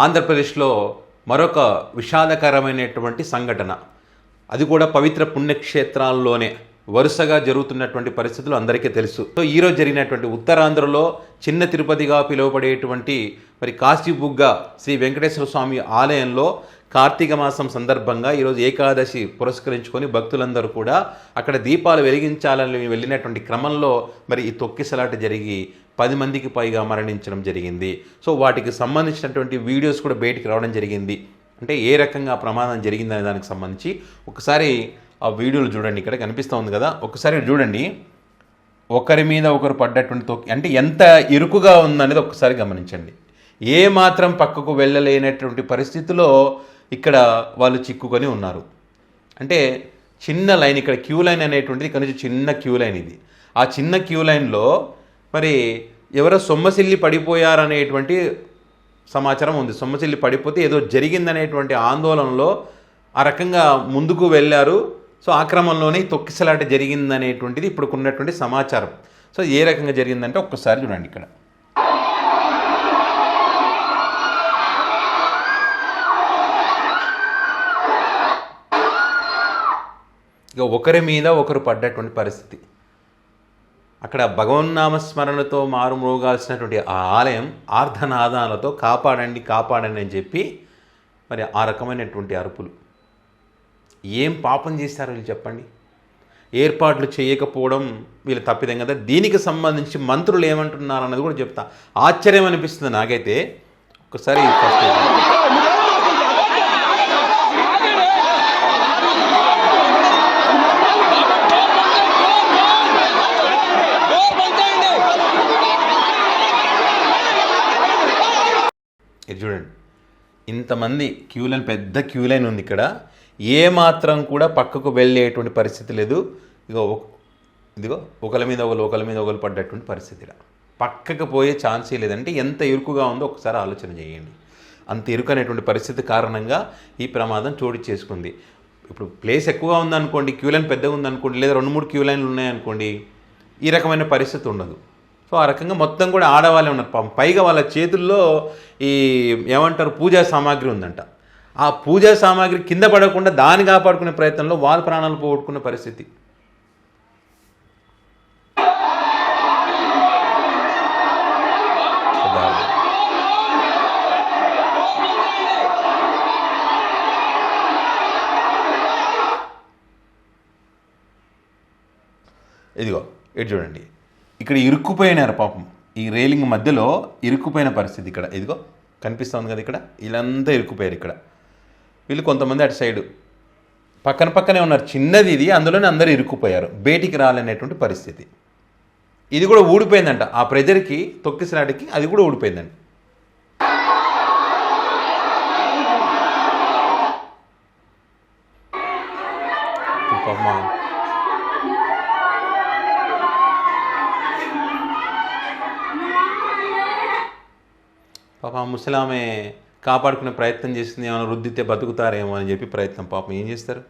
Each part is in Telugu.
ఆంధ్రప్రదేశ్లో మరొక విషాదకరమైనటువంటి సంఘటన, అది కూడా పవిత్ర పుణ్యక్షేత్రాల్లోనే వరుసగా జరుగుతున్నటువంటి పరిస్థితులు అందరికీ తెలుసు. సో ఈరోజు జరిగినటువంటి ఉత్తరాంధ్రలో చిన్న తిరుపతిగా పిలువబడేటువంటి మరి కాశీబుగ్గ శ్రీ వెంకటేశ్వర స్వామి ఆలయంలో కార్తీక మాసం సందర్భంగా ఈరోజు ఏకాదశి పురస్కరించుకొని భక్తులందరూ కూడా అక్కడ దీపాలు వెలిగించాలని వెళ్ళినటువంటి క్రమంలో మరి ఈ తొక్కిసలాట జరిగి 10 మందికి పైగా మరణించడం జరిగింది. సో వాటికి సంబంధించినటువంటి వీడియోస్ కూడా బయటికి రావడం జరిగింది. అంటే ఏ రకంగా ప్రమాదం జరిగిందనే దానికి సంబంధించి ఒకసారి ఆ వీడియోలు చూడండి. ఇక్కడ కనిపిస్తూ ఉంది కదా, ఒకసారి చూడండి. ఒకరి మీద ఒకరు పడ్డటువంటి తొక్కి అంటే ఎంత ఇరుకుగా ఉందనేది ఒకసారి గమనించండి. ఏ మాత్రం పక్కకు వెళ్ళలేనటువంటి పరిస్థితిలో ఇక్కడ వాళ్ళు చిక్కుకొని ఉన్నారు. అంటే చిన్న లైన్, ఇక్కడ క్యూ లైన్ అనేటువంటిది ఇక్కడ నుంచి చిన్న క్యూ లైన్ ఇది. ఆ చిన్న క్యూ లైన్లో మరి ఎవరో సొమ్మసిల్లి పడిపోయారనేటువంటి సమాచారం ఉంది. సొమ్మసిల్లి పడిపోతే ఏదో జరిగిందనేటువంటి ఆందోళనలో ఆ రకంగా ముందుకు వెళ్ళారు. సో ఆ క్రమంలోనే తొక్కిసలాట జరిగిందనేటువంటిది ఇప్పుడు ఉన్నటువంటి సమాచారం. సో ఏ రకంగా జరిగిందంటే ఒక్కసారి చూడండి. ఇక్కడ ఇక ఒకరి మీద ఒకరు పడ్డటువంటి పరిస్థితి. అక్కడ భగవన్నామస్మరణతో మారుమ్రోగాల్సినటువంటి ఆ ఆలయం ఆర్ధనాదాలతో కాపాడండి కాపాడండి అని చెప్పి మరి ఆ రకమైనటువంటి అరుపులు. ఏం పాపం చేశారో వీళ్ళు చెప్పండి. ఏర్పాట్లు చేయకపోవడం వీళ్ళు తప్పిదం కదా. దీనికి సంబంధించి మంత్రులు ఏమంటున్నారు అన్నది కూడా చెప్తా. ఆశ్చర్యం అనిపిస్తుంది నాకైతే. ఒకసారి చూడండి, ఇంతమంది క్యూ లైన్, పెద్ద క్యూ లైన్ ఉంది ఇక్కడ. ఏ మాత్రం కూడా పక్కకు వెళ్ళేటువంటి పరిస్థితి లేదు. ఇదిగో ఒకరి మీద ఒకరు పడ్డటువంటి పరిస్థితి. పక్కకు పోయే ఛాన్సే లేదంటే ఎంత ఇరుకుగా ఉందో ఒకసారి ఆలోచన చేయండి. అంత ఇరుకు అనేటువంటి పరిస్థితి కారణంగా ఈ ప్రమాదం చోటు చేసుకుంది. ఇప్పుడు ప్లేస్ ఎక్కువగా ఉందనుకోండి, క్యూ లైన్ పెద్దగా ఉందనుకోండి, లేదా 2-3 క్యూ లైన్లు ఉన్నాయనుకోండి, ఈ రకమైన పరిస్థితి ఉండదు. సో ఆ రకంగా మొత్తం కూడా ఆడవాళ్ళే ఉన్నారు. పైగా వాళ్ళ చేతుల్లో ఈ ఏమంటారు పూజా సామాగ్రి ఉందంట. ఆ పూజా సామాగ్రి కింద పడకుండా దాన్ని కాపాడుకునే ప్రయత్నంలో వాళ్ళ ప్రాణాలు పోగొట్టుకునే పరిస్థితి. ఇదిగో ఇటు చూడండి, ఇక్కడ ఇరుక్కుపోయినారు పాపం. ఈ రైలింగ్ మధ్యలో ఇరుక్కుపోయిన పరిస్థితి. ఇక్కడ ఇదిగో కనిపిస్తుంది కదా, ఇక్కడ వీళ్ళంతా ఇరుక్కుపోయారు. ఇక్కడ వీళ్ళు కొంతమంది అటు సైడు పక్కనే ఉన్నారు. చిన్నది ఇది, అందులోనే అందరూ ఇరుక్కుపోయారు. బయటికి రాలనేటువంటి పరిస్థితి. ఇది కూడా ఊడిపోయిందంట. ఆ ప్రెజర్కి, తొక్కిసలాటికి అది కూడా ఊడిపోయిందండి. పాప ముసలామె కాపాడుకునే ప్రయత్నం చేస్తుంది. ఏమైనా రుద్దితే బతుకుతారేమో అని చెప్పి ప్రయత్నం. పాపం ఏం చేస్తారు?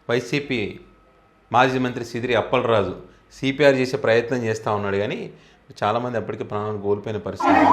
వైసీపీ మాజీ మంత్రి సిదిరి అప్పలరాజు సిపిఆర్ చేసే ప్రయత్నం చేస్తూ ఉన్నాడు, కానీ చాలామంది అప్పటికే ప్రాణాలు కోల్పోయిన పరిస్థితి.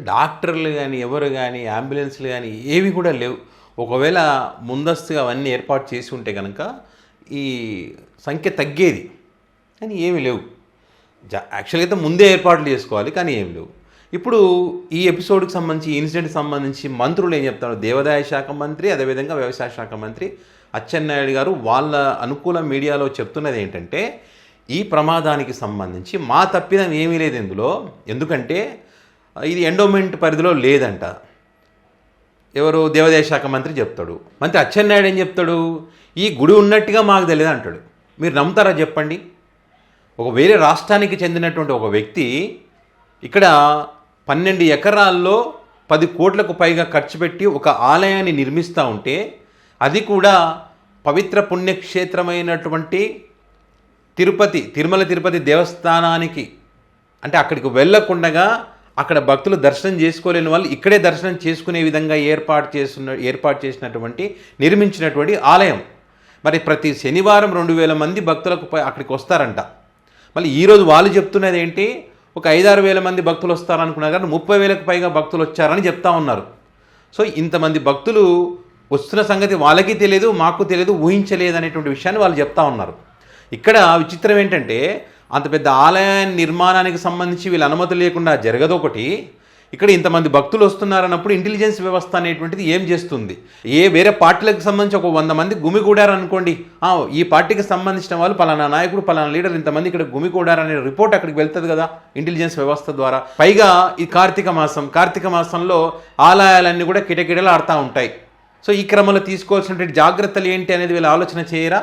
డాక్టర్లు కానీ ఎవరు కానీ అంబులెన్స్లు కానీ ఏవి కూడా లేవు. ఒకవేళ ముందస్తుగా అవన్నీ ఏర్పాటు చేసి ఉంటే కనుక ఈ సంఖ్య తగ్గేది, కానీ ఏమీ లేవు. యాక్చువల్గా అయితే ముందే ఏర్పాట్లు చేసుకోవాలి, కానీ ఏమి లేవు. ఇప్పుడు ఈ ఎపిసోడ్కి సంబంధించి, ఈ ఇన్సిడెంట్కి సంబంధించి మంత్రులు ఏం చెప్తారు? దేవాదాయ శాఖ మంత్రి, అదేవిధంగా వ్యవసాయ శాఖ మంత్రి అచ్చెన్నాయుడు గారు వాళ్ళ అనుకూల మీడియాలో చెప్తున్నది ఏంటంటే, ఈ ప్రమాదానికి సంబంధించి మా తప్పిదం ఏమీ లేదు ఇందులో. ఎందుకంటే ఇది ఎండోమెంట్ పరిధిలో లేదంట. ఎవరు? దేవాదాయ శాఖ మంత్రి చెప్తాడు. మంత్రి అచ్చెన్నాయుడు ఏం చెప్తాడు? ఈ గుడి ఉన్నట్టుగా మాకు తెలియదు అంటాడు. మీరు నమ్ముతారా చెప్పండి? ఒక వేరే రాష్ట్రానికి చెందినటువంటి ఒక వ్యక్తి ఇక్కడ 12 ఎకరాల్లో 10 కోట్లకు పైగా ఖర్చు పెట్టి ఒక ఆలయాన్ని నిర్మిస్తూ ఉంటే, అది కూడా పవిత్ర పుణ్యక్షేత్రమైనటువంటి తిరుమల తిరుపతి దేవస్థానానికి, అంటే అక్కడికి వెళ్ళకుండగా అక్కడ భక్తులు దర్శనం చేసుకోలేని వాళ్ళు ఇక్కడే దర్శనం చేసుకునే విధంగా ఏర్పాటు చేసినటువంటి నిర్మించినటువంటి ఆలయం. మరి ప్రతి శనివారం 2,000 మంది భక్తులకు అక్కడికి వస్తారంట. మళ్ళీ ఈరోజు వాళ్ళు చెప్తున్నది ఏంటి? ఒక 5-6 వేల మంది భక్తులు వస్తారనుకున్నారు కానీ 30,000కు పైగా భక్తులు వచ్చారని చెప్తా ఉన్నారు. సో ఇంతమంది భక్తులు వస్తున్న సంగతి వాళ్ళకి తెలియదు, మాకు తెలియదు, ఊహించలేదు అనేటువంటి విషయాన్ని వాళ్ళు చెప్తా ఉన్నారు. ఇక్కడ విచిత్రం ఏంటంటే, అంత పెద్ద ఆలయ నిర్మాణానికి సంబంధించి వీళ్ళ అనుమతి లేకుండా జరగదొకటి, ఇక్కడ ఇంతమంది భక్తులు వస్తున్నారన్నప్పుడు ఇంటెలిజెన్స్ వ్యవస్థ అనేటువంటిది ఏం చేస్తుంది? వేరే పార్టీలకు సంబంధించి ఒక 100 మంది గుమిగూడారనుకోండి, ఈ పార్టీకి సంబంధించిన వాళ్ళు పలానా నాయకుడు పలానా లీడర్ ఇంతమంది ఇక్కడ గుమిగూడారనే రిపోర్ట్ అక్కడికి వెళ్తుంది కదా ఇంటెలిజెన్స్ వ్యవస్థ ద్వారా. పైగా ఈ కార్తీక మాసంలో ఆలయాలన్నీ కూడా కిటకిటలు ఆడుతూ ఉంటాయి. సో ఈ క్రమంలో తీసుకోవాల్సినటువంటి జాగ్రత్తలు ఏంటి అనేది వీళ్ళు ఆలోచన చేయరా?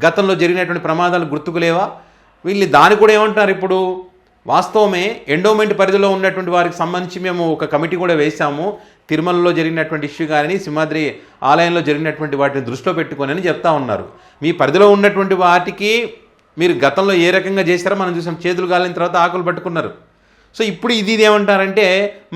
గతంలో జరిగినటువంటి ప్రమాదాలు గుర్తుకులేవా? వీళ్ళు దాన్ని కూడా ఏమంటున్నారు ఇప్పుడు? వాస్తవమే, ఎండోమెంట్ పరిధిలో ఉన్నటువంటి వారికి సంబంధించి మేము ఒక కమిటీ కూడా వేశాము. తిరుమలలో జరిగినటువంటి ఇష్యూ కానీ సింహాద్రి ఆలయంలో జరిగినటువంటి వాటిని దృష్టిలో పెట్టుకొని అని చెప్తా ఉన్నారు. మీ పరిధిలో ఉన్నటువంటి వాటికి మీరు గతంలో ఏ రకంగా చేశారో మనం చూసాం. చేతులు కాలిన తర్వాత ఆకులు పట్టుకున్నారు. సో ఇప్పుడు ఇది ఏమంటారంటే,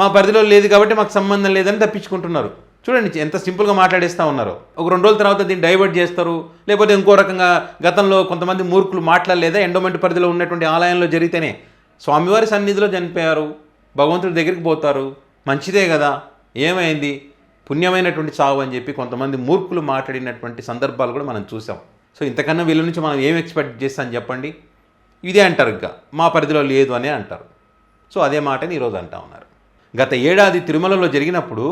మా పరిధిలో లేదు కాబట్టి మాకు సంబంధం లేదని తప్పించుకుంటున్నారు. చూడండి ఎంత సింపుల్గా మాట్లాడేస్తూ ఉన్నారు. ఒక 2 రోజుల తర్వాత దీన్ని డైవర్ట్ చేస్తారు, లేకపోతే ఇంకో రకంగా గతంలో కొంతమంది మూర్ఖులు మాట్లాడలేదా ఎండోమెంట్ పరిధిలో ఉన్నటువంటి ఆలయంలో జరిగితేనే స్వామివారి సన్నిధిలో చనిపోయారు, భగవంతుడి దగ్గరికి పోతారు, మంచిదే కదా, ఏమైంది, పుణ్యమైనటువంటి చావు అని చెప్పి కొంతమంది మూర్ఖులు మాట్లాడినటువంటి సందర్భాలు కూడా మనం చూసాం. సో ఇంతకన్నా వీళ్ళ నుంచి మనం ఏం ఎక్స్పెక్ట్ చేస్తాం చెప్పండి? ఇదే అంటారు, ఇంకా మా పరిధిలో లేదు అనే అంటారు. సో అదే మాటని ఈరోజు అంటా ఉన్నారు. గత ఏడాది తిరుమలలో జరిగినప్పుడు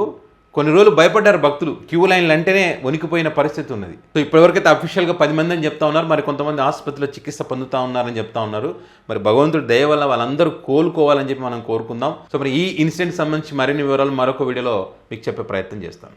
కొన్ని రోజులు భయపడ్డారు భక్తులు. క్యూ లైన్లు అంటేనే వణికిపోయిన పరిస్థితి ఉన్నది. సో ఇప్పటివరకైతే అఫీషియల్గా 10 మంది అని చెప్తా ఉన్నారు. మరి కొంతమంది ఆసుపత్రిలో చికిత్స పొందుతూ ఉన్నారని చెప్తా ఉన్నారు. మరి భగవంతుడి దయ వల్ల వాళ్ళందరూ కోలుకోవాలని చెప్పి మనం కోరుకుందాం. సో మరి ఈ ఇన్సిడెంట్ సంబంధించి మరిన్ని వివరాలు మరొక వీడియోలో మీకు చెప్పే ప్రయత్నం చేస్తాను.